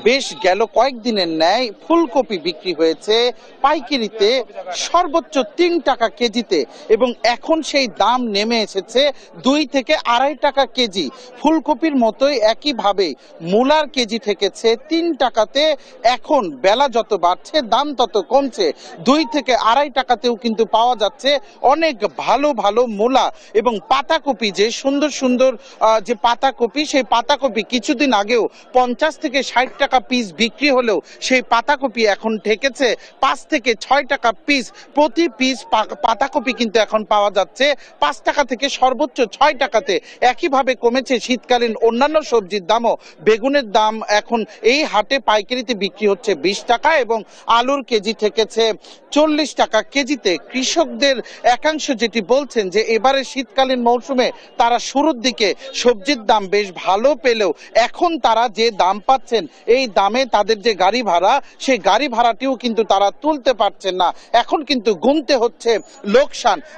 বেশ গেল কয়েকদিনের ন্যায় ফুলকপি বিক্রি হয়েছে পাইকারিতে সর্বোচ্চ ৩ টাকা কেজিতে এবং এখন সেই দাম নেমে এসেছে ২ থেকে ২.৫ টাকা কেজি। ফুলকপির মতোই একইভাবে মূলার কেজি ঠেকেছে ৩ টাকাতে। এখন বেলা যত বাড়ছে দাম তত কমছে, ২ থেকে ২.৫ টাকাতেও কিন্তু পাওয়া যাচ্ছে অনেক ভালো ভালো মূলা। এবং পাতাকপি, যে সুন্দর সুন্দর যে পাতাকপি, সেই পাতাকপি কিছুদিন আগেও ৫০ থেকে ৬০ টাকা পিস বিক্রি হলেও সেই পাতাকপি এখন ঠেকেছে ৫ থেকে ৬ টাকা পিস। প্রতি পিস পাতাকপি কিন্তু এখন পাওয়া যাচ্ছে ৫ টাকা থেকে সর্বোচ্চ ৬ টাকাতে। একইভাবে কমেছে শীতকালীন অন্যান্য সবজির দামও। বেগুনের দাম এখন এই হাটে পাইকারিতে বিক্রি হচ্ছে ২০ টাকা এবং আলুর কেজি ঠেকেছে ৪০ টাকা কেজিতে। কৃষকদের একাংশ যেটি বলছেন যে এবারে শীতকালীন মৌসুমে তারা শুরুর দিকে সবজির দাম বেশ ভালো পেলেও এখন তারা যে দাম পাচ্ছেন এই দামে তাদের যে গাড়ি ভাড়া, সেই গাড়ি ভাড়াটিও কিন্তু তারা তুলতে পারছেন না। এখন কিন্তু গুনতে হচ্ছে লোকসান।